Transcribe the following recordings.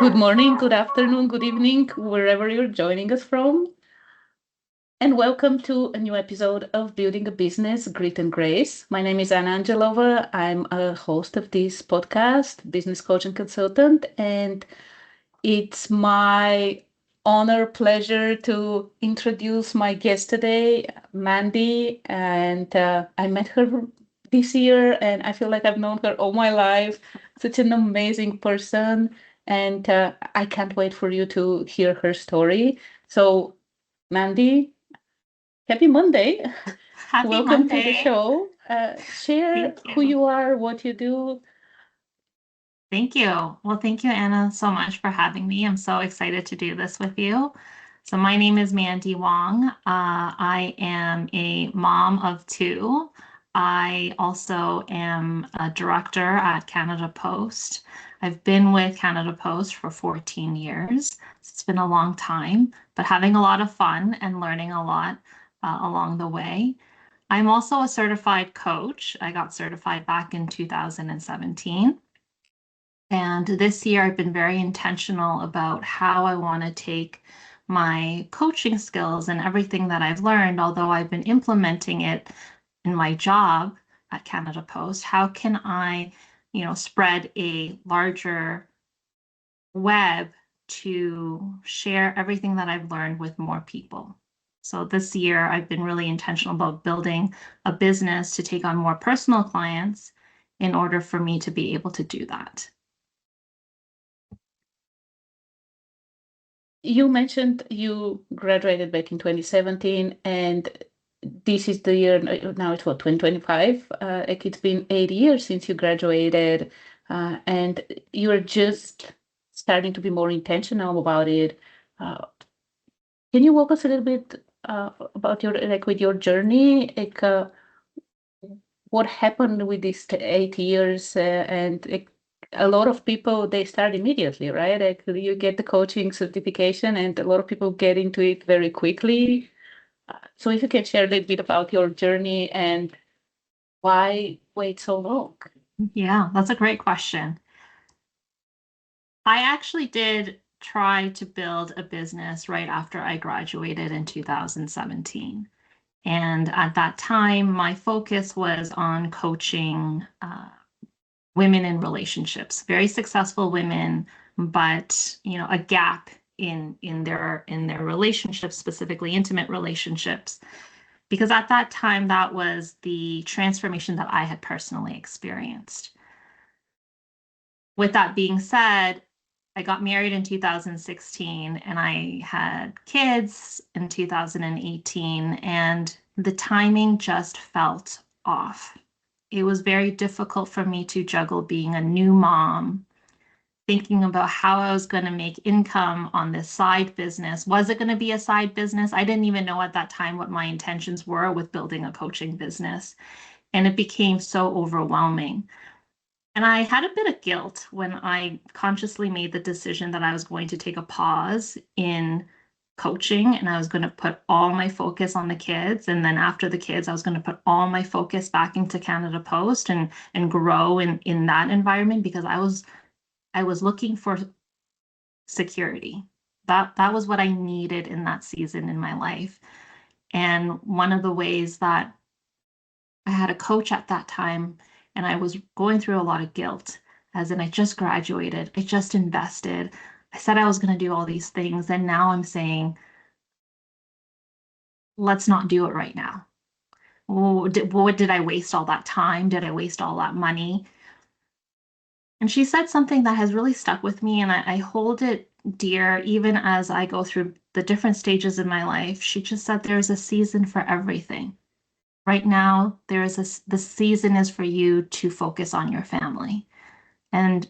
Good morning, good afternoon, good evening, wherever you're joining us from. And welcome to a new episode of Building a Business, Grit and Grace. My name is Anna Angelova. I'm a host of this podcast, business coach and consultant, and it's my honor, pleasure to introduce my guest today, Mandy. And I met her this year, and I feel like I've known her all my life. Such an amazing person. And I can't wait for you to hear her story. So, Mandy, happy Monday. Happy Welcome to the Monday. show. Share Thank who you. you are, what you do. Thank you. Well, thank you, Anna, so much for having me. I'm so excited to do this with you. So, my name is Mandy Wong. I am a mom of two. I also am a director at Canada Post. I've been with Canada Post for 14 years. It's been a long time, but having a lot of fun and learning a lot along the way. I'm also a certified coach. I got certified back in 2017. And this year, I've been very intentional about how I want to take my coaching skills and everything that I've learned, although I've been implementing it in my job at Canada Post. How can I, spread a larger web to share everything that I've learned with more people? So this year, I've been really intentional about building a business to take on more personal clients in order for me to be able to do that. You mentioned you graduated back in 2017, and this is the year now. It's what, 2025? Like it's been 8 years since you graduated, and you're just starting to be more intentional about it. Uh, can you walk us a little bit about your with your journey? What happened with these 8 years? And a lot of people, they start immediately, right? Like you get the coaching certification, and a lot of people get into it very quickly. So if you can share a little bit about your journey and why wait so long? Yeah, that's a great question. I actually did try to build a business right after I graduated in 2017. And at that time, my focus was on coaching women in relationships, very successful women, but a gap in their relationships, specifically intimate relationships. Because at that time, that was the transformation that I had personally experienced. With that being said, I got married in 2016 and I had kids in 2018, and the timing just felt off. It was very difficult for me to juggle being a new mom, thinking about how I was going to make income on this side business. Was it going to be a side business? I didn't even know at that time what my intentions were with building a coaching business. And it became so overwhelming. And I had a bit of guilt when I consciously made the decision that I was going to take a pause in coaching and I was going to put all my focus on the kids. And then after the kids, I was going to put all my focus back into Canada Post and grow in that environment because I was looking for security. That was what I needed in that season in my life. And one of the ways that I had a coach at that time, and I was going through a lot of guilt, as in I just graduated, I just invested, I said I was going to do all these things, and now I'm saying, let's not do it right now. What did I waste all that time? Did I waste all that money? And she said something that has really stuck with me, and I hold it dear even as I go through the different stages in my life. She just said there's a season for everything. Right now, the season is for you to focus on your family. And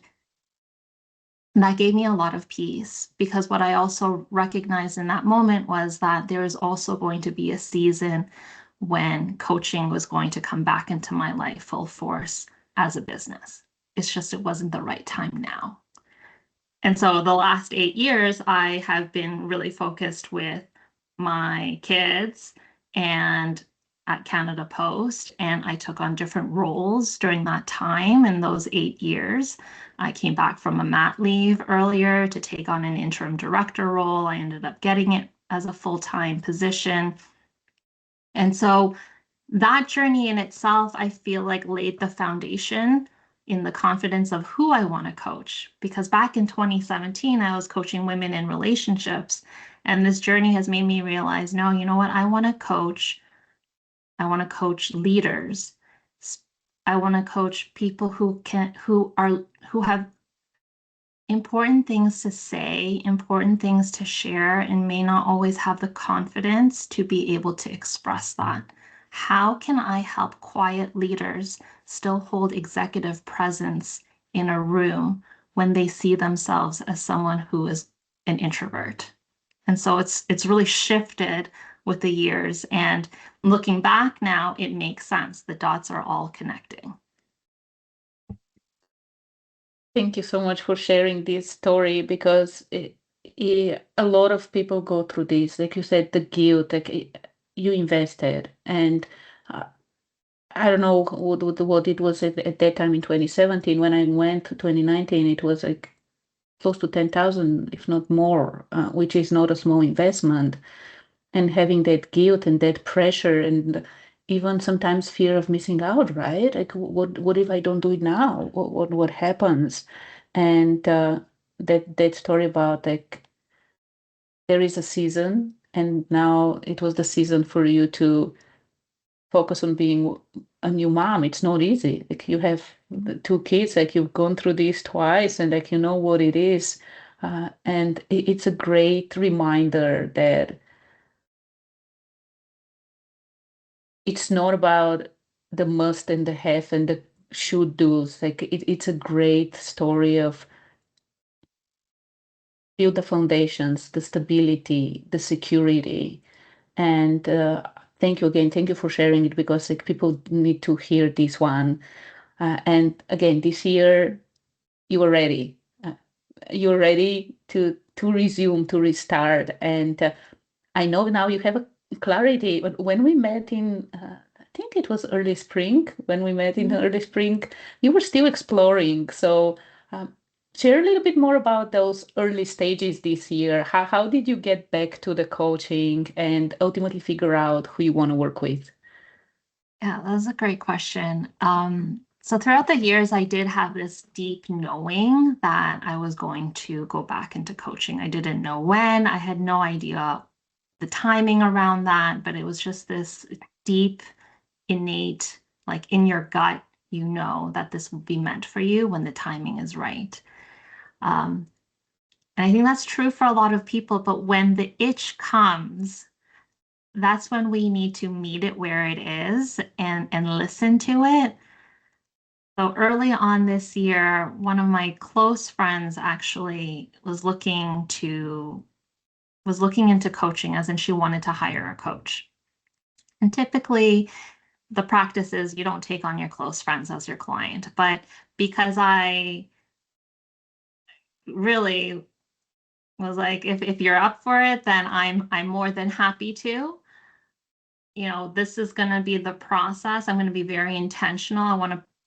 that gave me a lot of peace because what I also recognized in that moment was that there is also going to be a season when coaching was going to come back into my life full force as a business. It's just it wasn't the right time now. And so the last 8 years, I have been really focused with my kids and at Canada Post, and I took on different roles during that time in those 8 years. I came back from a mat leave earlier to take on an interim director role. I ended up getting it as a full-time position. And so that journey in itself, I feel like laid the foundation in the confidence of who I want to coach. Because back in 2017, I was coaching women in relationships. And this journey has made me realize, no, you know what? I want to coach leaders. I want to coach people who have important things to say, important things to share, and may not always have the confidence to be able to express that. How can I help quiet leaders still hold executive presence in a room when they see themselves as someone who is an introvert? And so it's really shifted with the years. And looking back now, it makes sense. The dots are all connecting. Thank you so much for sharing this story, because a lot of people go through this. Like you said, the guilt, like you invested. And uh, I don't know what it was at that time in 2017. When I went to 2019, it was like close to 10,000, if not more, which is not a small investment. And having that guilt and that pressure, and even sometimes fear of missing out, right? Like, what if I don't do it now? What happens? And that story about, like, there is a season, and now it was the season for you to focus on being a new mom. It's not easy. Like, you have the two kids, like you've gone through this twice, and like you know what it is. And it's a great reminder that it's not about the must and the have and the should do's. Like, it's a great story of build the foundations, the stability, the security. And thank you again. Thank you for sharing it, because like people need to hear this one. And again, this year you were ready. You're ready to resume, to restart. And I know now you have a clarity. But when we met in, I think it was early spring, when we met in the early spring, you were still exploring. So share a little bit more about those early stages this year. How did you get back to the coaching and ultimately figure out who you want to work with? Yeah, that's a great question. So throughout the years, I did have this deep knowing that I was going to go back into coaching. I didn't know when. I had no idea the timing around that, but it was just this deep, innate, like in your gut, you know that this will be meant for you when the timing is right. Um, and I think that's true for a lot of people, but when the itch comes, that's when we need to meet it where it is and listen to it. So early on this year, one of my close friends actually was looking into coaching, as in she wanted to hire a coach. And typically the practice is you don't take on your close friends as your client. But because I really was like, if you're up for it, then I'm more than happy to. You know, this is going to be the process. I'm going to be very intentional.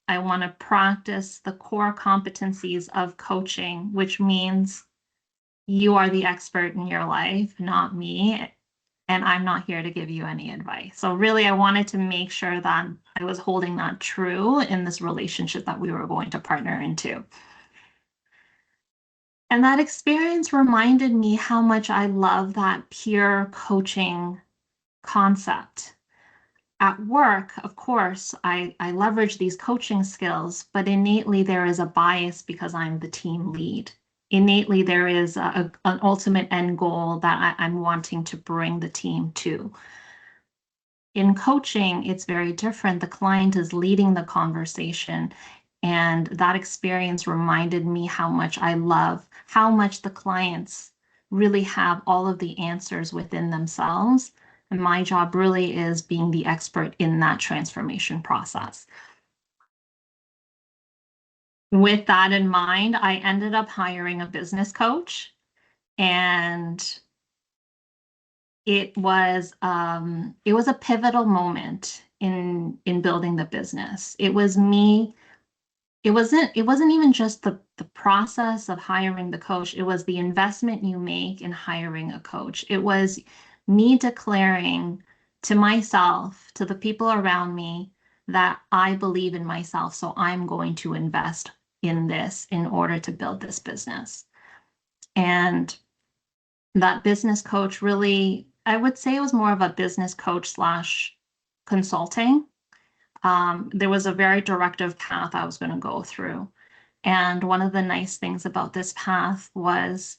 I want to practice the core competencies of coaching, which means you are the expert in your life, not me, and I'm not here to give you any advice. So really, I wanted to make sure that I was holding that true in this relationship that we were going to partner into. And that experience reminded me how much I love that peer coaching concept. At work, of course, I leverage these coaching skills, but innately there is a bias because I'm the team lead. Innately, there is an ultimate end goal that I'm wanting to bring the team to. In coaching, it's very different. The client is leading the conversation. And that experience reminded me how much I love, how much the clients really have all of the answers within themselves. And my job really is being the expert in that transformation process. With that in mind, I ended up hiring a business coach. And it was a pivotal moment in building the business. It was me. It wasn't even just the process of hiring the coach. It was the investment you make in hiring a coach. It was me declaring to myself, to the people around me, that I believe in myself, so I'm going to invest in this in order to build this business. And that business coach really, I would say it was more of a business coach slash consulting. There was a very directive path I was going to go through. And one of the nice things about this path was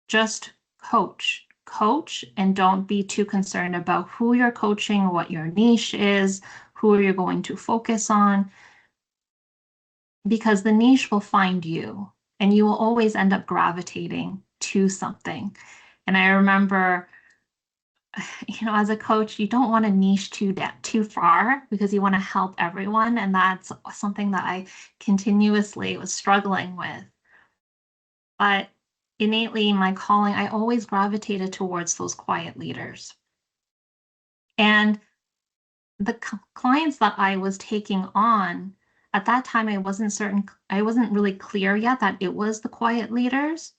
just coach, and don't be too concerned about who you're coaching, what your niche is, who you're going to focus on, because the niche will find you and you will always end up gravitating to something. And I remember, as a coach, you don't want to niche too far because you want to help everyone. And that's something that I continuously was struggling with. But innately, my calling, I always gravitated towards those quiet leaders. And the clients that I was taking on, at that time, I wasn't really clear yet that it was the quiet leaders,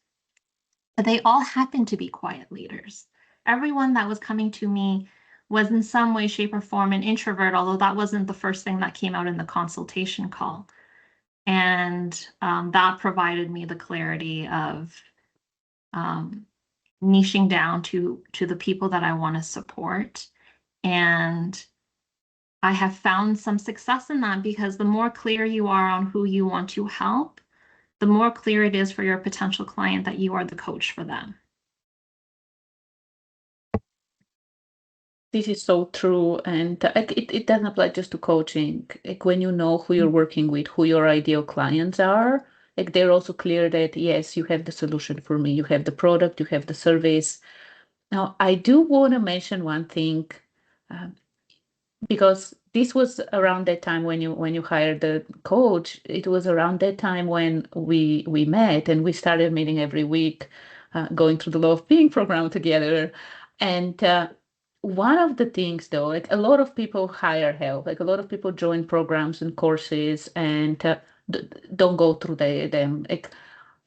but they all happened to be quiet leaders. Everyone that was coming to me was in some way, shape, or form an introvert, although that wasn't the first thing that came out in the consultation call. And that provided me the clarity of niching down to the people that I want to support. And I have found some success in that, because the more clear you are on who you want to help, the more clear it is for your potential client that you are the coach for them. This is so true, and it doesn't apply just to coaching. Like when you know who you're working with, who your ideal clients are, like they're also clear that yes, you have the solution for me, you have the product, you have the service. Now, I do want to mention one thing, um, because this was around that time when you hired the coach. It was around that time when we met and we started meeting every week, going through the Law of Being program together. And one of the things, though, like a lot of people hire help, like a lot of people join programs and courses and don't go through them. Like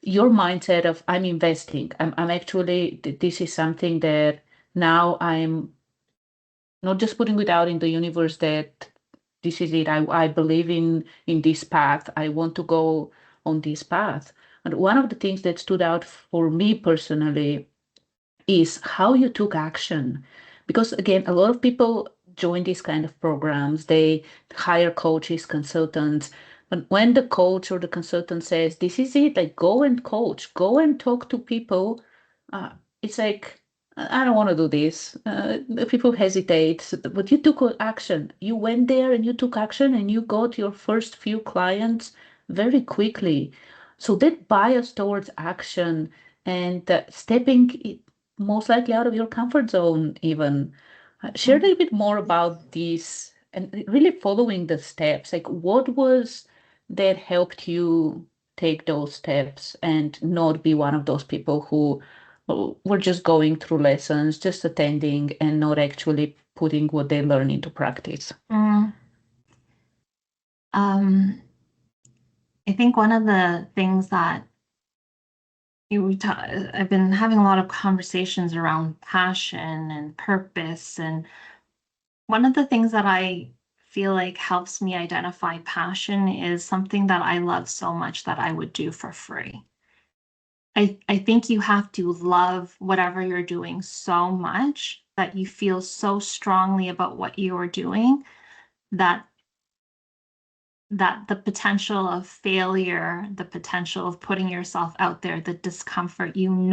your mindset of I'm investing, I'm actually, this is something that now I'm not just putting it out in the universe that this is it. I believe in this path. I want to go on this path. And one of the things that stood out for me personally is how you took action. Because again, a lot of people join these kind of programs, they hire coaches, consultants. But when the coach or the consultant says, this is it, like go and coach, go and talk to people, uh, it's like, I don't want to do this. The people hesitate, but you took action. You went there and you took action and you got your first few clients very quickly. So that bias towards action and stepping most likely out of your comfort zone even. Share a little bit more about this and really following the steps. Like what was that helped you take those steps and not be one of those people who were just going through lessons, just attending and not actually putting what they learn into practice? Mm. I think one of the things that I've been having a lot of conversations around passion and purpose. And one of the things that I feel like helps me identify passion is something that I love so much that I would do for free. I think you have to love whatever you're doing so much that you feel so strongly about what you are doing that the potential of failure, the potential of putting yourself out there, the discomfort, in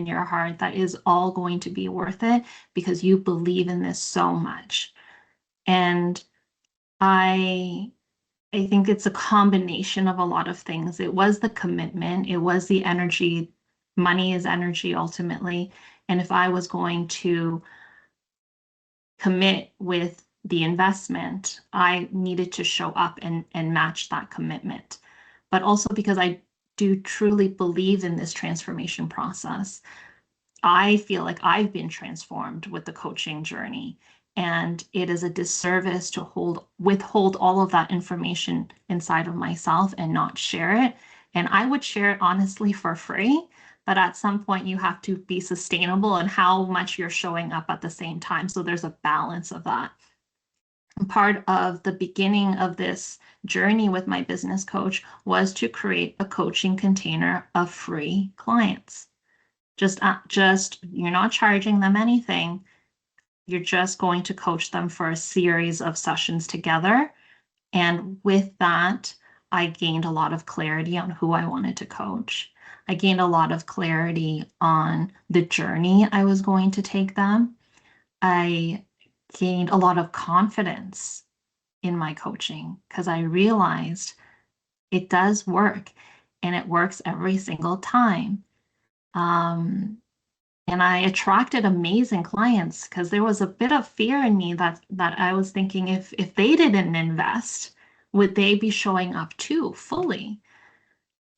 your heart that is all going to be worth it because you believe in this so much. And I think it's a combination of a lot of things. It was the commitment, it was the energy. Money is energy ultimately. And if I was going to commit with the investment, I needed to show up and match that commitment. But also because I do truly believe in this transformation process. I feel like I've been transformed with the coaching journey. And it is a disservice to withhold all of that information inside of myself and not share it. And I would share it honestly for free, but at some point you have to be sustainable in how much you're showing up at the same time. So there's a balance of that. And part of the beginning of this journey with my business coach was to create a coaching container of free clients. Just you're not charging them anything. You're just going to coach them for a series of sessions together. And with that, I gained a lot of clarity on who I wanted to coach. I gained a lot of clarity on the journey I was going to take them. I gained a lot of confidence in my coaching because I realized it does work and it works every single time. And I attracted amazing clients because there was a bit of fear in me that I was thinking if they didn't invest, would they be showing up too fully?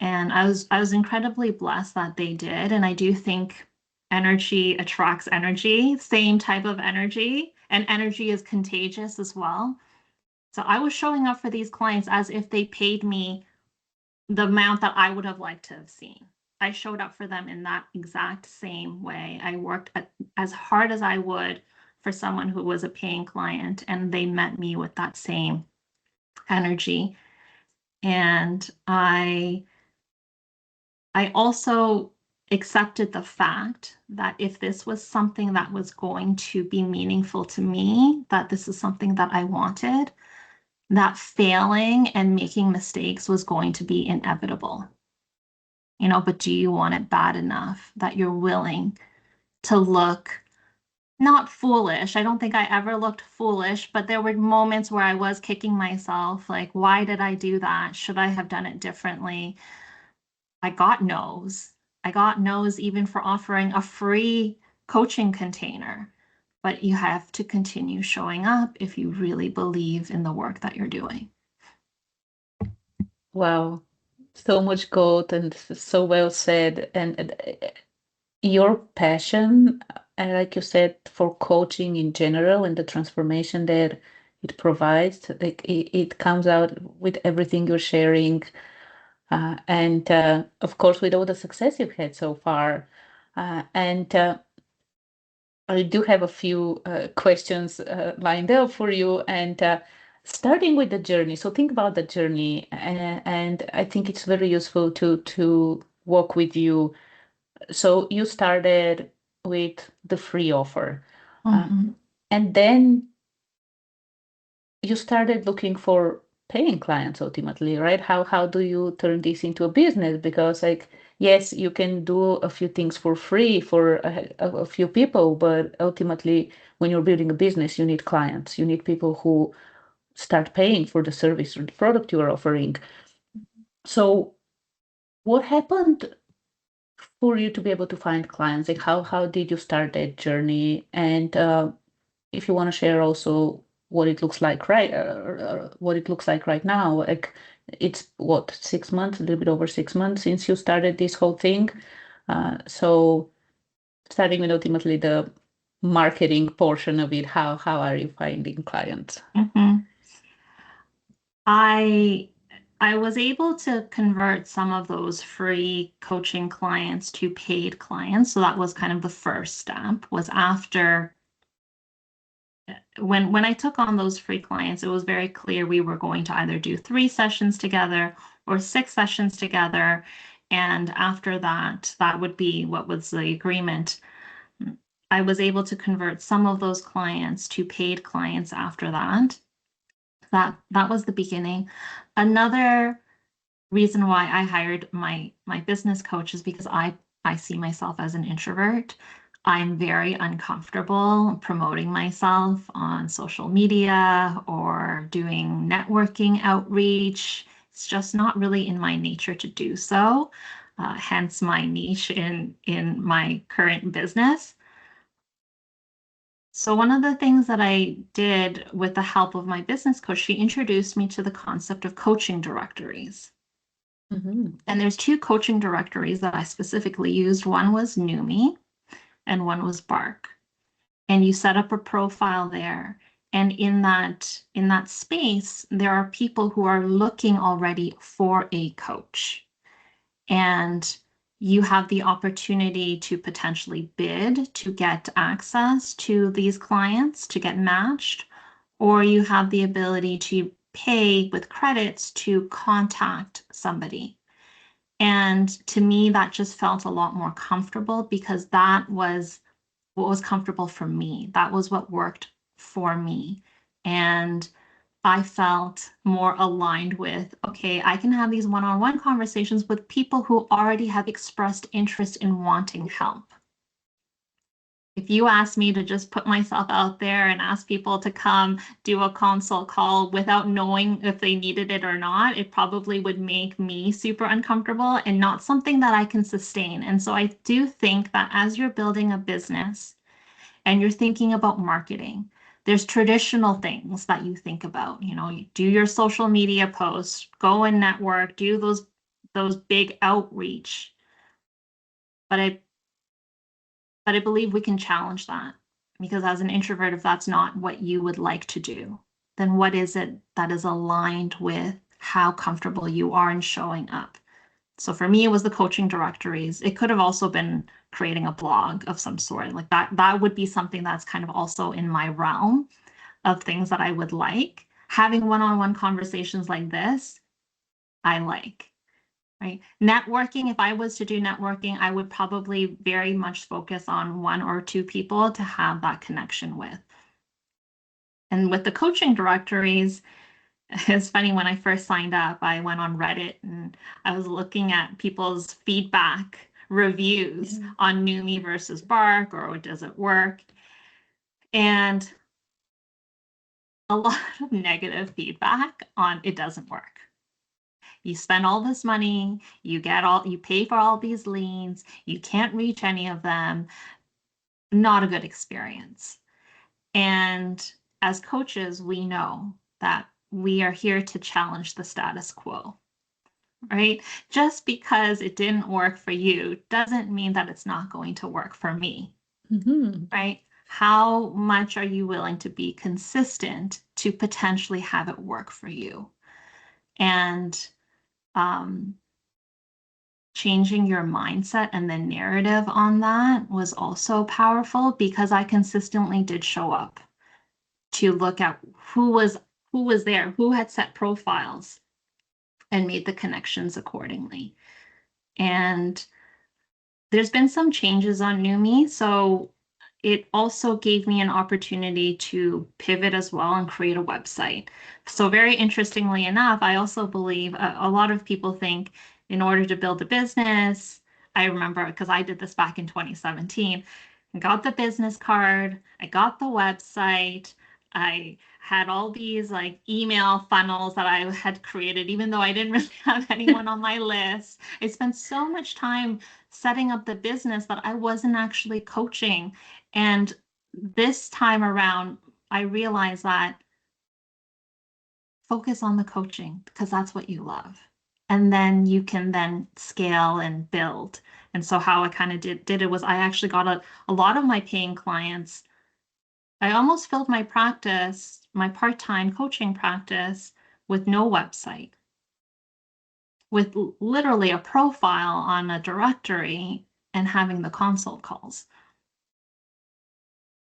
And I was incredibly blessed that they did. And I do think energy attracts energy, same type of energy, and energy is contagious as well. So I was showing up for these clients as if they paid me the amount that I would have liked to have seen. I showed up for them in that exact same way. I worked as hard as I would for someone who was a paying client, and they met me with that same energy. And I also accepted the fact that if this was something that was going to be meaningful to me, that this is something that I wanted, that failing and making mistakes was going to be inevitable. But do you want it bad enough that you're willing to look not foolish? I don't think I ever looked foolish, but there were moments where I was kicking myself, like, why did I do that? Should I have done it differently? I got no's. I got no's even for offering a free coaching container. But you have to continue showing up if you really believe in the work that you're doing. Wow, so much gold and so well said. And your passion, and like you said, for coaching in general and the transformation that it provides, like it comes out with everything you're sharing, and of course with all the success you've had so far. And I do have a few questions lined up for you, and starting with the journey. So think about the journey, and I think it's very useful to walk with you. So you started with the free offer, Mm-hmm. and then you started looking for paying clients ultimately, right? How do you turn this into a business? Because like, yes, you can do a few things for free for a few people, but ultimately when you're building a business, you need clients. You need people who start paying for the service or the product you are offering. So what happened for you to be able to find clients? Like how did you start that journey? And if you want to share also what it looks like what it looks like right now, like it's what, 6 months, a little bit over 6 months since you started this whole thing. So starting with ultimately the marketing portion of it, how are you finding clients? Mm-hmm. I I was able to convert some of those free coaching clients to paid clients. So that was kind of the first step, was after when I took on those free clients, it was very clear we were going to either do 3 sessions together or 6 sessions together. And after that, that would be what was the agreement. I was able to convert some of those clients to paid clients after that. That was the beginning. Another reason why I hired my business coach is because I see myself as an introvert. I'm very uncomfortable promoting myself on social media or doing networking outreach. It's just not really in my nature to do so. Hence my niche in my current business. So one of the things that I did with the help of my business coach, she introduced me to the concept of coaching directories. Mhm. And there's 2 coaching directories that I specifically used. One was Numi, and one was bark. And you set up a profile there. And in that space, there are people who are looking already for a coach. And you have the opportunity to potentially bid to get access to these clients to get matched, or you have the ability to pay with credits to contact somebody. And to me, that just felt a lot more comfortable because that was what was comfortable for me. That was what worked for me. And I felt more aligned with, okay, I can have these one-on-one conversations with people who already have expressed interest in wanting help. If you asked me to just put myself out there and ask people to come do a consult call without knowing if they needed it or not, it probably would make me super uncomfortable and not something that I can sustain. And so I do think that as you're building a business and you're thinking about marketing, there's traditional things that you think about. You do your social media posts, go and network, do those big outreach. But I believe we can challenge that, because as an introvert, if that's not what you would like to do, then what is it that is aligned with how comfortable you are in showing up? So for me, it was the coaching directories. It could have also been creating a blog of some sort. Like that would be something that's kind of also in my realm of things that I would like. Having one-on-one conversations like this, I like. Right? Networking, if I was to do networking, I would probably very much focus on one or two people to have that connection with. And with the coaching directories, it's funny, when I first signed up, I went on Reddit and I was looking at people's feedback reviews on Numi versus Bark, or does it work? And a lot of negative feedback on it doesn't work. You spend all this money, you pay for all these leads, you can't reach any of them. Not a good experience. And as coaches, we know that we are here to challenge the status quo, right? Just because it didn't work for you doesn't mean that it's not going to work for me, right? How much are you willing to be consistent to potentially have it work for you? And changing your mindset and the narrative on that was also powerful, because I consistently did show up to look at who was there, who had set profiles, and made the connections accordingly. And there's been some changes on Numi, so it also gave me an opportunity to pivot as well and create a website. So very interestingly enough, I also believe a lot of people think in order to build a business, I remember because I did this back in 2017, I got the business card, I got the website, I had all these like email funnels that I had created, even though I didn't really have anyone on my list. I spent so much time setting up the business that I wasn't actually coaching. And this time around, I realized that focus on the coaching, because that's what you love. And then you can then scale and build. And so how I kind of did it was I actually got a lot of my paying clients. I almost filled my practice, my part-time coaching practice, with no website, with literally a profile on a directory and having the consult calls.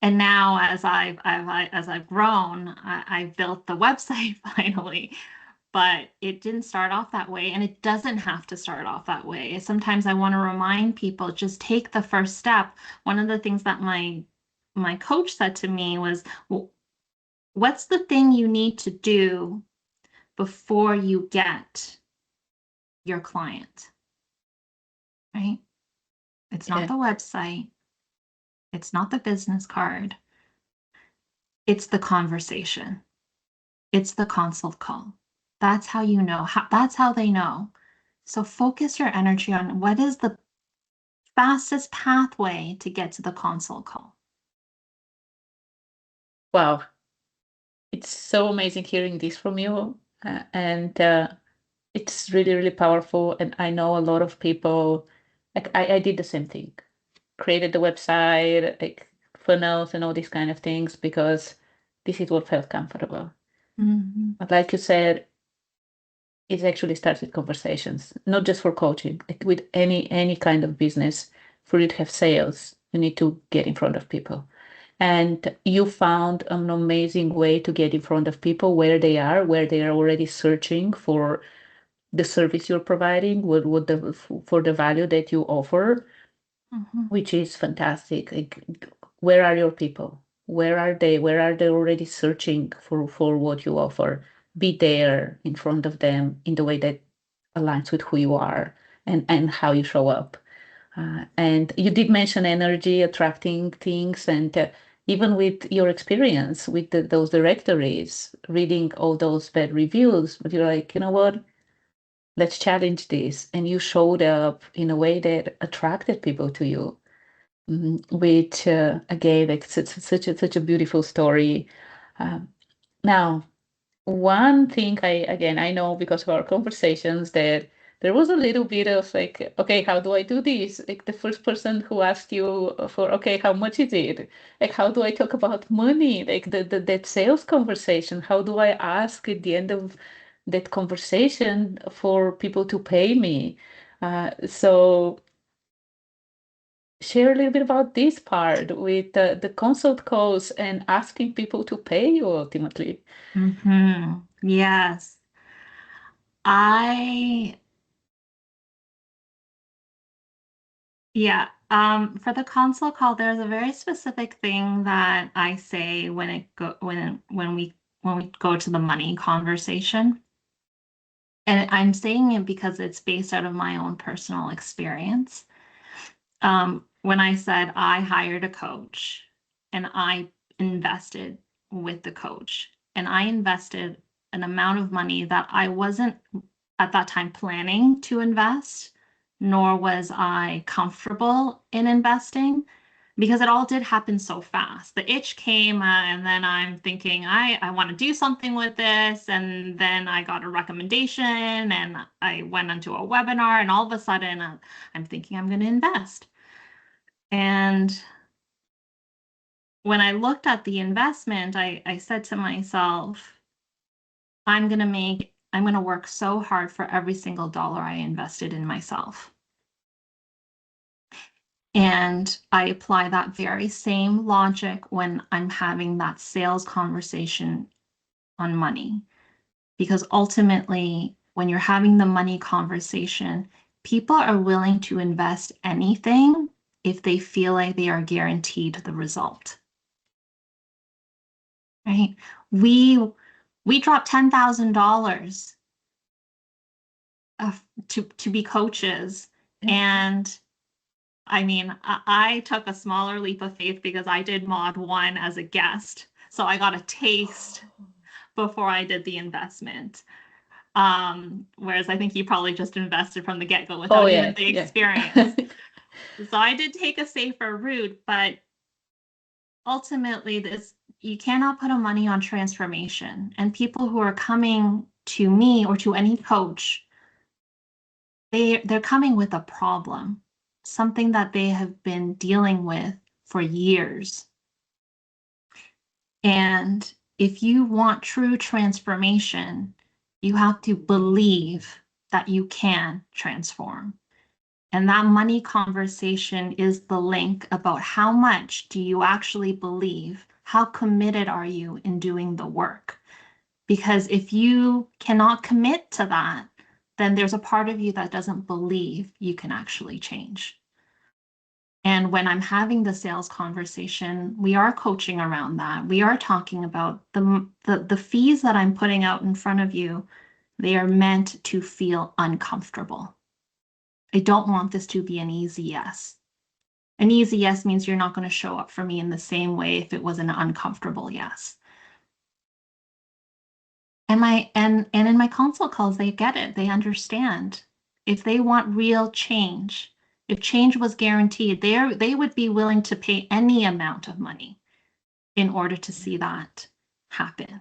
And now, as I've grown, I've built the website finally, but it didn't start off that way, and it doesn't have to start off that way. Sometimes I want to remind people, just take the first step. One of the things that my coach said to me was, well, what's the thing you need to do before you get your client, right? It's not the website. It's not the business card. It's the conversation. It's the consult call. That's how you know. That's how they know. So focus your energy on what is the fastest pathway to get to the consult call. Wow. It's so amazing hearing this from you. And it's really, really powerful. And I know a lot of people, like I did the same thing. created the website, like funnels and all these kind of things, because this is what felt comfortable. But like you said, it actually starts with conversations, not just for coaching, like with any kind of business. For you to have sales, you need to get in front of people. And you found an amazing way to get in front of people where they are already searching for the service you're providing, what the for the value that you offer, which is fantastic. Like, where are your people? Where are they? Where are they already searching for what you offer? Be there in front of them in the way that aligns with who you are and how you show up. And you did mention energy attracting things, and even with your experience with those directories, reading all those bad reviews, but you're like, you know what? Let's challenge this. And you showed up in a way that attracted people to you, which again, like such a beautiful story. Um, Now, one thing I know because of our conversations that there was a little bit of like, okay, how do I do this? Like the first person who asked you for, okay, how much is it? Like, how do I talk about money? Like that sales conversation, how do I ask at the end of that conversation for people to pay me? So share a little bit about this part with the consult calls and asking people to pay you ultimately. Yes. I, yeah, for the console call, there's a very specific thing that I say when we go to the money conversation. And I'm saying it because it's based out of my own personal experience. When I said I hired a coach and I invested with the coach, and I invested an amount of money that I wasn't at that time planning to invest, nor was I comfortable in investing because it all did happen so fast. The itch came, and then I'm thinking, I want to do something with this. And then I got a recommendation and I went onto a webinar, and all of a sudden I'm thinking I'm going to invest. And when I looked at the investment, I said to myself, I'm going to work so hard for every single dollar I invested in myself. And I apply that very same logic when I'm having that sales conversation on money. Because ultimately, when you're having the money conversation, people are willing to invest anything if they feel like they are guaranteed the result. Right? We dropped $10,000 to be coaches, and I mean, I took a smaller leap of faith because I did mod 1 as a guest. So I got a taste before I did the investment. Whereas I think you probably just invested from the get-go without even the experience. So I did take a safer route, but ultimately you cannot put a money on transformation. And people who are coming to me or to any coach, they're coming with a problem, something that they have been dealing with for years. And if you want true transformation, you have to believe that you can transform. And that money conversation is the link about how much do you actually believe? How committed are you in doing the work? Because if you cannot commit to that, then there's a part of you that doesn't believe you can actually change. And when I'm having the sales conversation, we are coaching around that. We are talking about the fees that I'm putting out in front of you. They are meant to feel uncomfortable. I don't want this to be an easy yes. An easy yes means you're not going to show up for me in the same way if it was an uncomfortable yes. And in my consult calls, they get it. They understand. If they want real change, if change was guaranteed, they would be willing to pay any amount of money in order to see that happen.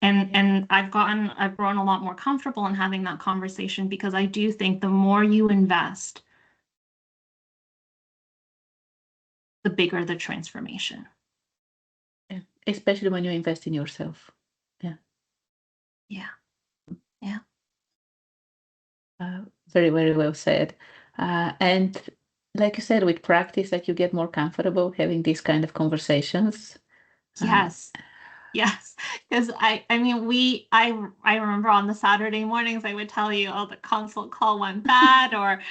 And I've grown a lot more comfortable in having that conversation because I do think the more you invest, the bigger the transformation. Yeah. Especially when you invest in yourself. Yeah. Yeah. Yeah. Very, very well said. And like you said, with practice, like you get more comfortable having these kind of conversations. Yes. Yes. Because I mean, I remember on the Saturday mornings, I would tell you, oh, the consult call went bad, or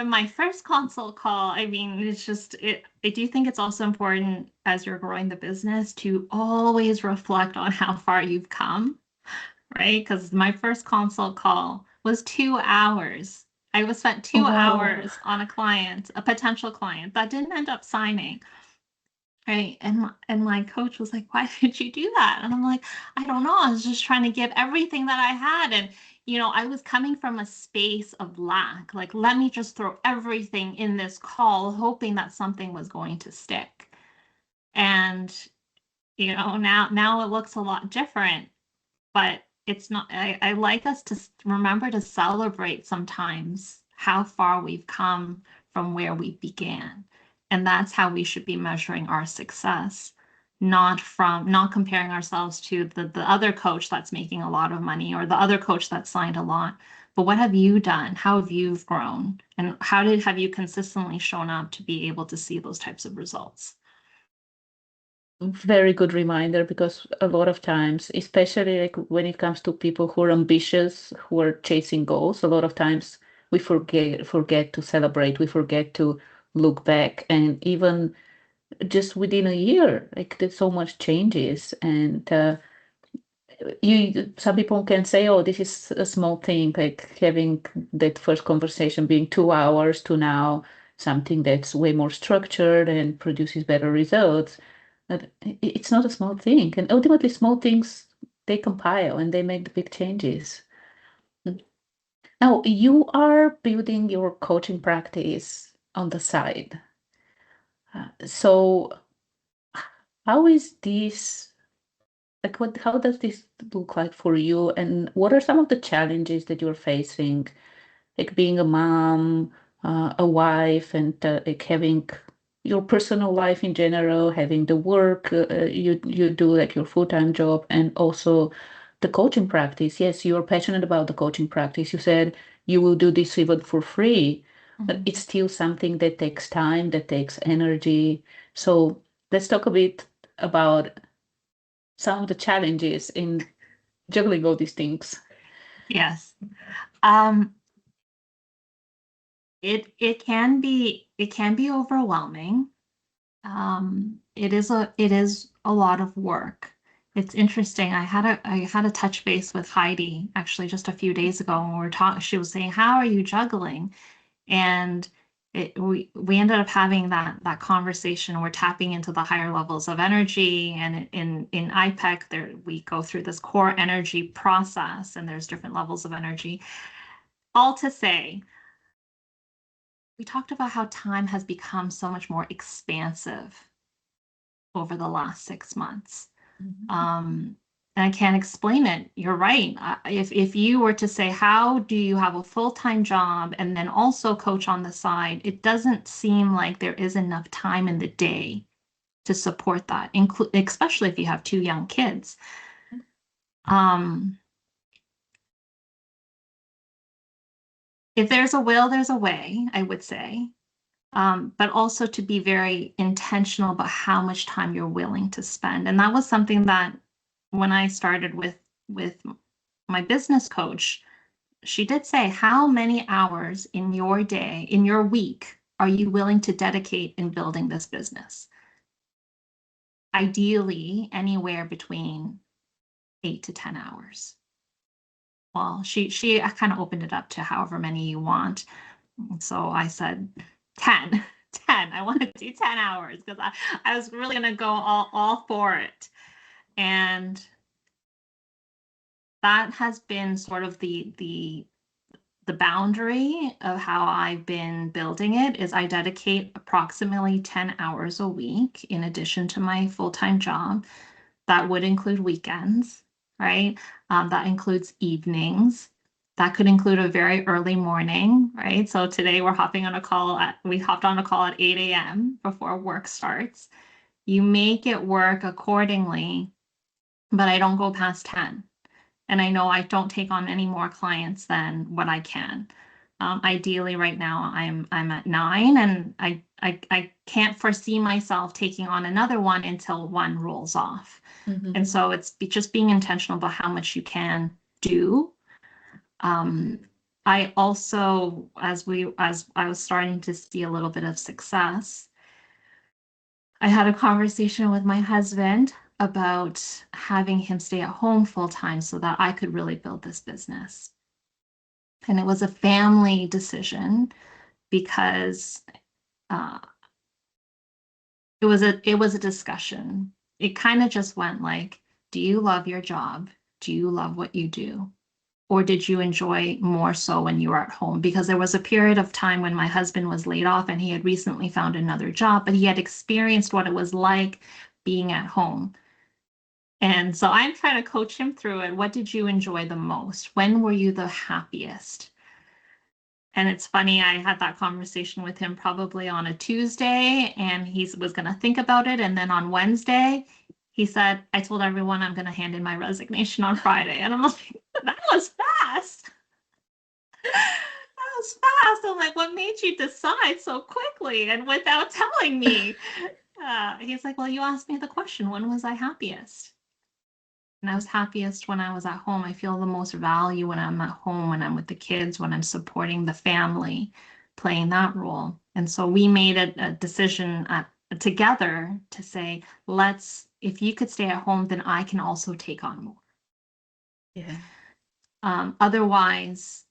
my first consult call. I mean, it's just, I do think it's also important as you're growing the business to always reflect on how far you've come, right? Because my first consult call was 2 hours. I was spent two Wow. hours on a client, a potential client that didn't end up signing. Right. And my coach was like, why did you do that? And I'm like, I don't know. I was just trying to give everything that I had. And, I was coming from a space of lack. Like, let me just throw everything in this call, hoping that something was going to stick. And, now it looks a lot different, but it's not. I like us to remember to celebrate sometimes how far we've come from where we began. And that's how we should be measuring our success, not comparing ourselves to the other coach that's making a lot of money or the other coach that signed a lot. But what have you done? How have you grown? And have you consistently shown up to be able to see those types of results? Very good reminder, because a lot of times, especially like when it comes to people who are ambitious, who are chasing goals, a lot of times we forget to celebrate, we forget to look back. And even just within a year, like there's so much changes. And some people can say, oh, this is a small thing, like having that first conversation being 2 hours to now something that's way more structured and produces better results. But it's not a small thing, and ultimately small things, they compile and they make the big changes. Now you are building your coaching practice on the side. So how is this, like how does this look like for you, and what are some of the challenges that you're facing, like being a mom, a wife, and like having your personal life in general, having the work you do, like your full-time job, and also the coaching practice. Yes, you're passionate about the coaching practice. You said you will do this even for free, but Mhm. it's still something that takes time, that takes energy. So let's talk a bit about some of the challenges in juggling all these things. Yes. Um, it can be overwhelming. It is a lot of work. It's interesting. I had a touch base with Heidi actually just a few days ago when we were talking. She was saying, "How are you juggling?" And we ended up having that conversation. We're tapping into the higher levels of energy, and in IPEC, there we go through this core energy process, and there's different levels of energy. All to say, we talked about how time has become so much more expansive over the last 6 months. Um, and I can't explain it. You're right. If you were to say, how do you have a full-time job and then also coach on the side, it doesn't seem like there is enough time in the day to support that, especially if you have two young kids. Um, if there's a will, there's a way, I would say. But also to be very intentional about how much time you're willing to spend. And that was something that when I started with my business coach, she did say, how many hours in your day, in your week, are you willing to dedicate in building this business? Ideally, anywhere between 8 to 10 hours. Well, she kind of opened it up to however many you want. So I said 10. 10. I want to do 10 hours because I was really going to go all for it. And that has been sort of the boundary of how I've been building it is I dedicate approximately 10 hours a week in addition to my full-time job. That would include weekends, right? That includes evenings. That could include a very early morning, right? So today we hopped on a call at 8 a.m. before work starts. You make it work accordingly, but I don't go past 10. And I know I don't take on any more clients than what I can. Ideally, right now I'm at 9, and I can't foresee myself taking on another one until one rolls off. Mhm. And so it's just being intentional about how much you can do. I also, as I was starting to see a little bit of success, I had a conversation with my husband about having him stay at home full time so that I could really build this business. And it was a family decision because uh, it was a discussion. It kind of just went like, do you love your job? Do you love what you do? Or did you enjoy more so when you were at home? Because there was a period of time when my husband was laid off and he had recently found another job, but he had experienced what it was like being at home. And so I'm trying to coach him through it. What did you enjoy the most? When were you the happiest? And it's funny, I had that conversation with him probably on a Tuesday, and he was going to think about it. And then on Wednesday, he said, I told everyone I'm going to hand in my resignation on Friday. And I'm like, that was fast. That was fast. I'm like, what made you decide so quickly and without telling me? He's like, well, you asked me the question, when was I happiest? And I was happiest when I was at home. I feel the most value when I'm at home, when I'm with the kids, when I'm supporting the family, playing that role. And so we made a decision together to say, if you could stay at home, then I can also take on more. Yeah. Otherwise,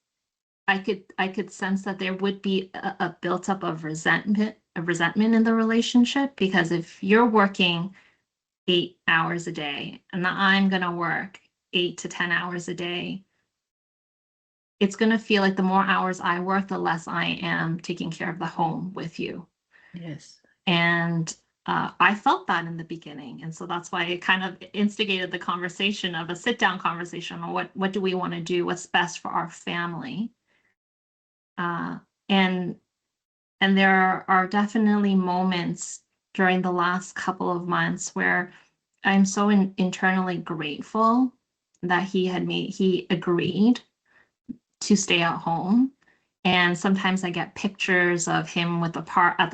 I could sense that there would be a built up of resentment in the relationship, because if you're working 8 hours a day and I'm going to work 8 to 10 hours a day, it's going to feel like the more hours I work, the less I am taking care of the home with you. Yes. And I felt that in the beginning. And so that's why it kind of instigated the conversation of a sit down conversation on what do we want to do? What's best for our family? Uh, and and there are definitely moments during the last couple of months where I'm so internally grateful that he agreed to stay at home. And sometimes I get pictures of him at the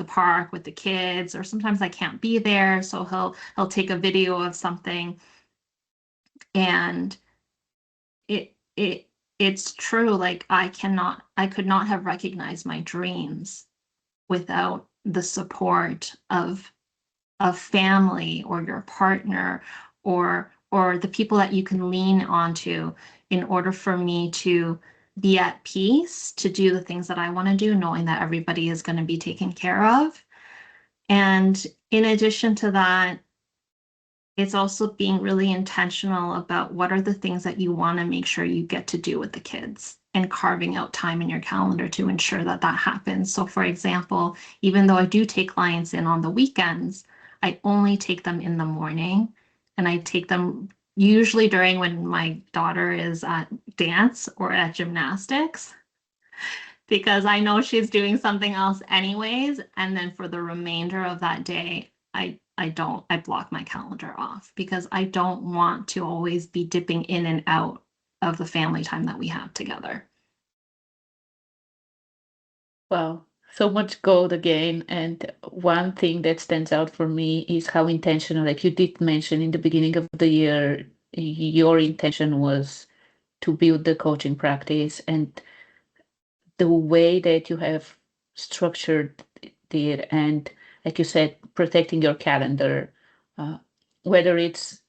park with the kids, or sometimes I can't be there, so he'll take a video of something. And it's true, like I could not have recognized my dreams without the support of family or your partner, or the people that you can lean onto, in order for me to be at peace to do the things that I want to do, knowing that everybody is going to be taken care of. And in addition to that, it's also being really intentional about what are the things that you want to make sure you get to do with the kids, and carving out time in your calendar to ensure that that happens. So for example, even though I do take clients in on the weekends, I only take them in the morning, and I take them usually during when my daughter is at dance or at gymnastics, because I know she's doing something else anyways. And then for the remainder of that day, I block my calendar off, because I don't want to always be dipping in and out of the family time that we have together. Wow. So much gold again. And one thing that stands out for me is how intentional, like you did mention in the beginning of the year, your intention was to build the coaching practice, and the way that you have structured it, and like you said, protecting your calendar, uh, whether it's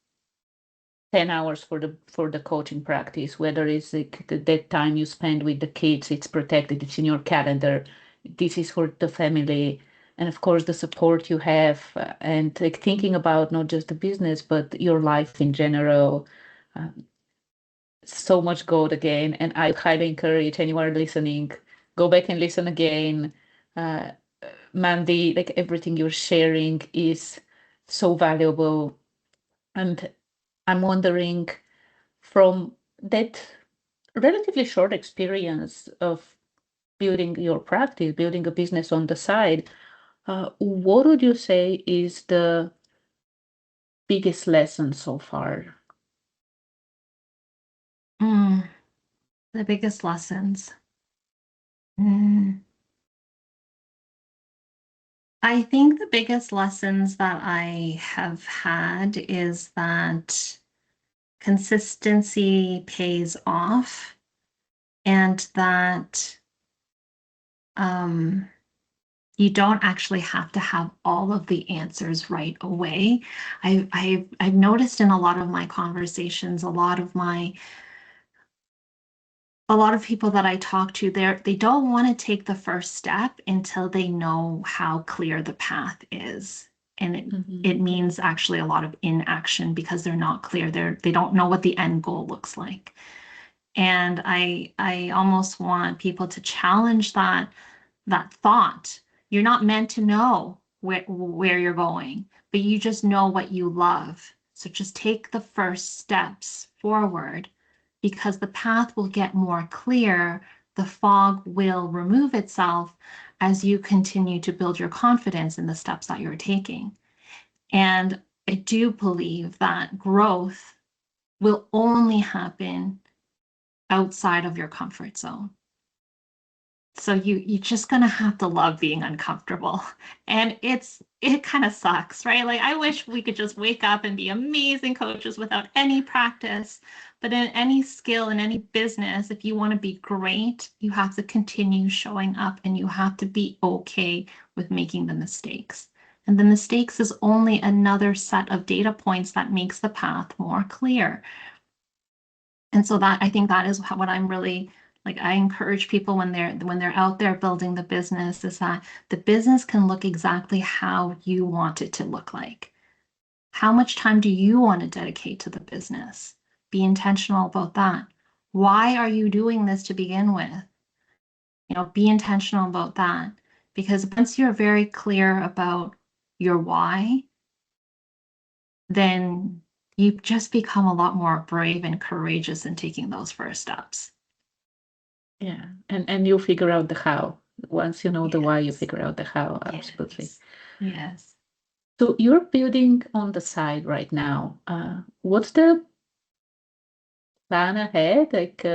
10 hours for the coaching practice, whether it's like that time you spend with the kids, it's protected, it's in your calendar. This is for the family, and of course the support you have, and like thinking about not just the business but your life in general. uh, so much gold again, and I highly encourage anyone listening, go back and listen again. uh, Mandy, like everything you're sharing is so valuable. And I'm wondering, from that relatively short experience of building your practice, building a business on the side, what would you say is the biggest lesson so far? Mm, the biggest lessons. Mm, I think the biggest lessons that I have had is that consistency pays off, and that um, you don't actually have to have all of the answers right away. I've noticed in a lot of my conversations, a lot of people that I talk to, they don't want to take the first step until they know how clear the path is. And it Mhm. means actually a lot of inaction because they're not clear. They don't know what the end goal looks like. And I almost want people to challenge that thought. You're not meant to know where you're going, but you just know what you love. So just take the first steps forward, because the path will get more clear. The fog will remove itself as you continue to build your confidence in the steps that you're taking. And I do believe that growth will only happen outside of your comfort zone. So you're just gonna have to love being uncomfortable. And it kind of sucks, right? Like I wish we could just wake up and be amazing coaches without any practice. But in any skill, in any business, if you want to be great, you have to continue showing up, and you have to be okay with making the mistakes. And the mistakes is only another set of data points that makes the path more clear. And so that, I think that is what I'm really like, I encourage people when they're out there building the business, is that the business can look exactly how you want it to look like. How much time do you want to dedicate to the business? Be intentional about that. Why are you doing this to begin with? Be intentional about that, because once you're very clear about your why, then you just become a lot more brave and courageous in taking those first steps. Yeah, and you figure out the how. Once you know the why, you Yes, figure out the how. Absolutely. yes, yes. So you're building on the side right now. What's the plan ahead? Like,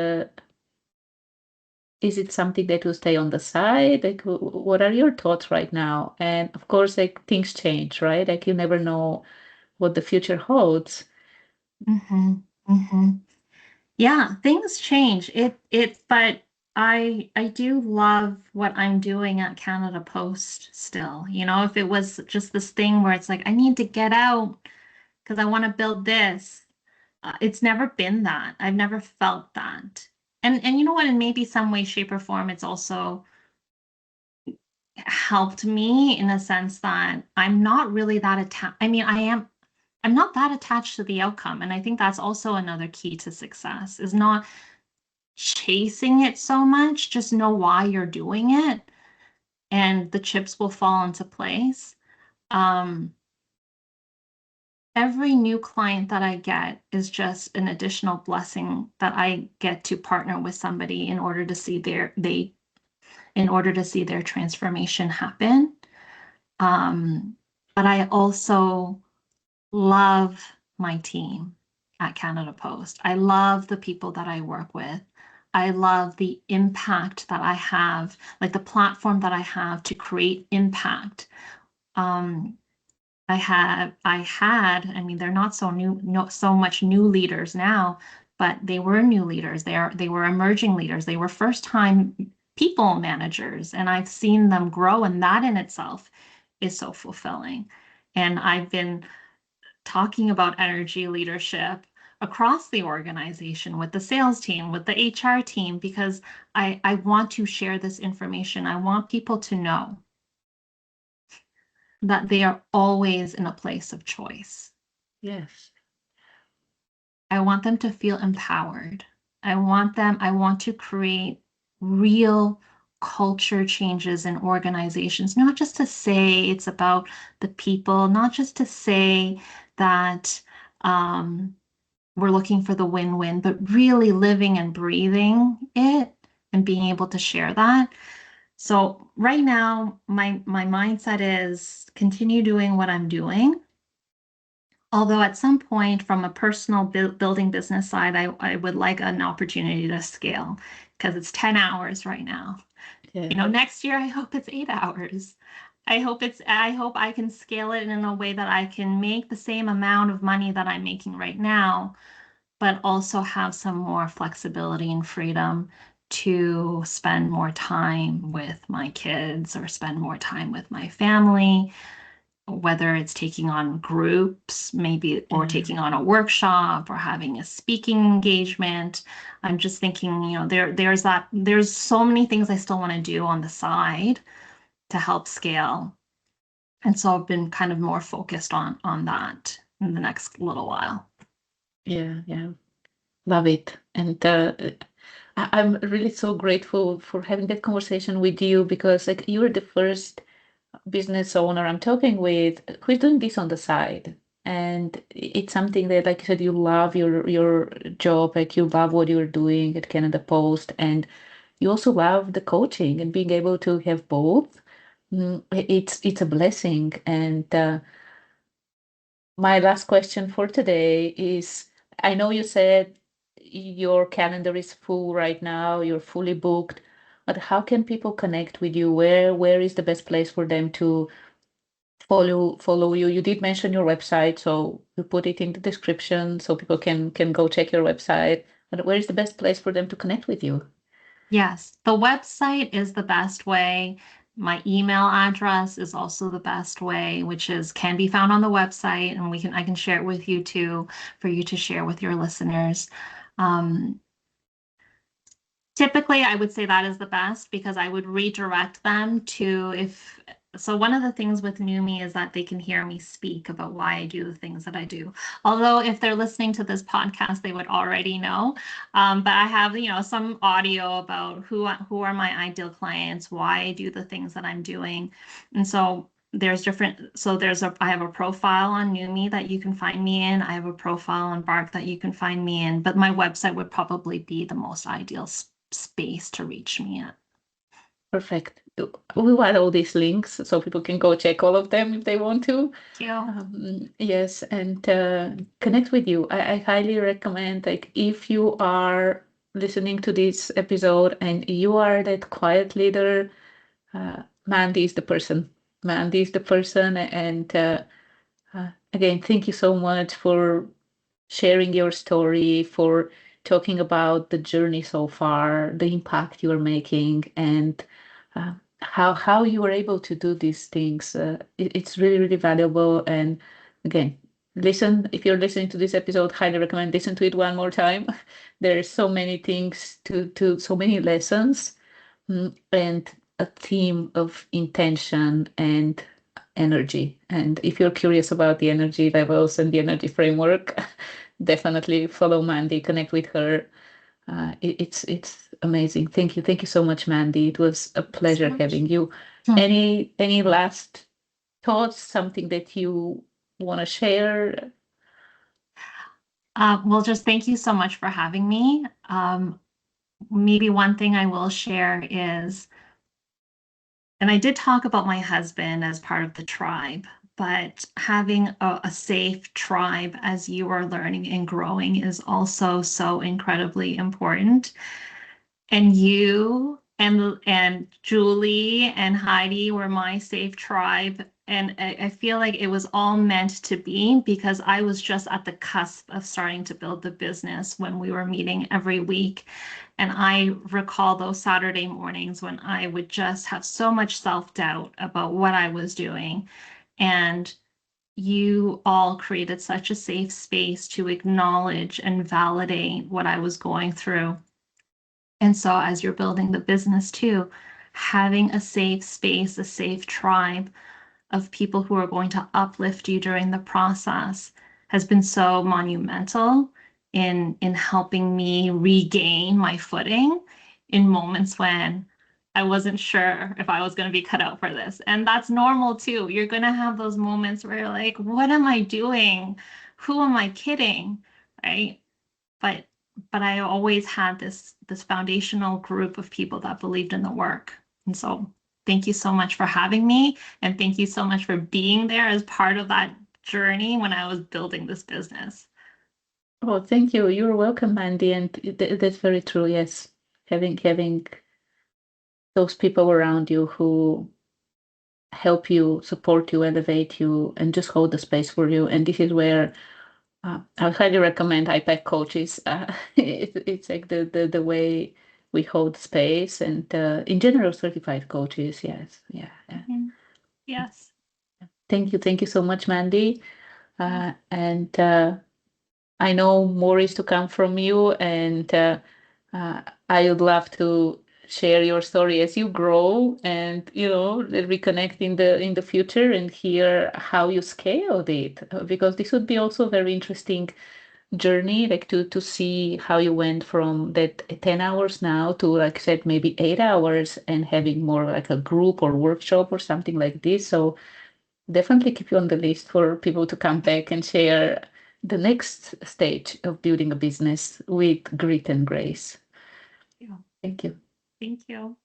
is it something that will stay on the side? Like, what are your thoughts right now? And of course, like things change, right? Like you never know what the future holds. Mm-hmm. Mm-hmm. Yeah, things change. But I do love what I'm doing at Canada Post still. If it was just this thing where it's like, I need to get out because I want to build this. It's never been that. I've never felt that. And you know what? In maybe some way, shape, or form, it's also helped me in a sense that I'm not really that attached. I mean, I'm not that attached to the outcome. And I think that's also another key to success, is not chasing it so much. Just know why you're doing it, and the chips will fall into place. Um, every new client that I get is just an additional blessing, that I get to partner with somebody in order to see their transformation happen. Um, but I also love my team at Canada Post. I love the people that I work with. I love the impact that I have, like the platform that I have to create impact. Um, I mean, they're not so new, no, so much new leaders now, but they were new leaders. They were emerging leaders. They were first time people managers, and I've seen them grow, and that in itself is so fulfilling. And I've been talking about energy leadership across the organization with the sales team, with the HR team, because I want to share this information. I want people to know that they are always in a place of choice. Yes. I want them to feel empowered. I want to create real culture changes in organizations, not just to say it's about the people, not just to say that um, we're looking for the win-win, but really living and breathing it and being able to share that. So right now, my mindset is continue doing what I'm doing. Although at some point, from a personal building business side, I would like an opportunity to scale because it's 10 hours right now. Yeah. Next year, I hope it's 8 hours. I hope I can scale it in a way that I can make the same amount of money that I'm making right now, but also have some more flexibility and freedom to spend more time with my kids or spend more time with my family, whether it's taking on groups, maybe, or Yeah. taking on a workshop or having a speaking engagement. I'm just thinking, there's so many things I still want to do on the side to help scale. And so I've been kind of more focused on that in the next little while. Yeah. Yeah. Love it. And I'm really so grateful for having that conversation with you because like you're the first business owner I'm talking with who's doing this on the side. And it's something that, like you said, you love your job, like you love what you're doing at Canada Post, and you also love the coaching and being able to have both. It's a blessing. And my last question for today is, I know you said your calendar is full right now, you're fully booked, but how can people connect with you? Where is the best place for them to follow you? You did mention your website, so we put it in the description so people can go check your website. But where is the best place for them to connect with you? Yes, the website is the best way. My email address is also the best way, which is can be found on the website, and I can share it with you too, for you to share with your listeners. Um, Typically, I would say that is the best because I would redirect them to if so. One of the things with Numi is that they can hear me speak about why I do the things that I do. Although, if they're listening to this podcast, they would already know. But I have, some audio about who are my ideal clients, why I do the things that I'm doing, and so I have a profile on Numi that you can find me in. I have a profile on Bark that you can find me in, but my website would probably be the most ideal space to reach me at. Perfect. We will add all these links so people can go check all of them if they want to. Thank you. Yes, and connect with you. I highly recommend, like, if you are listening to this episode and you are that quiet leader, Mandy is the person. Mandy is the person. And again, thank you so much for sharing your story, for talking about the journey so far, the impact you are making, and how you were able to do these things. It's really, really valuable. And again, listen, if you're listening to this episode, highly recommend listen to it one more time. There's so many things to so many lessons, and a theme of intention and energy. And if you're curious about the energy levels and the energy framework, definitely follow Mandy, connect with her. It's amazing. Thank you so much, Mandy. It was a So pleasure much. having you. Any last thoughts? Something that you want to share? Well, just thank you so much for having me. Maybe one thing I will share is, and I did talk about my husband as part of the tribe, but having a safe tribe as you are learning and growing is also so incredibly important. And you and Julie and Heidi were my safe tribe. And I feel like it was all meant to be because I was just at the cusp of starting to build the business when we were meeting every week. And I recall those Saturday mornings when I would just have so much self-doubt about what I was doing. And you all created such a safe space to acknowledge and validate what I was going through. And so, as you're building the business too, having a safe space, a safe tribe of people who are going to uplift you during the process has been so monumental in helping me regain my footing in moments when I wasn't sure if I was going to be cut out for this. And that's normal too. You're going to have those moments where you're like, what am I doing? Who am I kidding? Right? but I always had this foundational group of people that believed in the work. And so thank you so much for having me, and thank you so much for being there as part of that journey when I was building this business. Oh, thank you. You're welcome, Mandy. And that's very true. Yes. Having those people around you who help you, support you, elevate you, and just hold the space for you. And this is where I highly recommend IPAC coaches. It's like the way we hold space, and in general, certified coaches. Yes, yeah, yeah. Mhm. Yes. Thank you so much, Mandy. Yes. And I know more is to come from you, and uh, I would love to share your story as you grow, and reconnect in the future and hear how you scaled it, because this would be also very interesting journey, like to see how you went from that 10 hours now to, like I said, maybe 8 hours, and having more like a group or workshop or something like this. So definitely keep you on the list for people to come back and share the next stage of building a business with grit and grace. Yeah. Thank you. Thank you.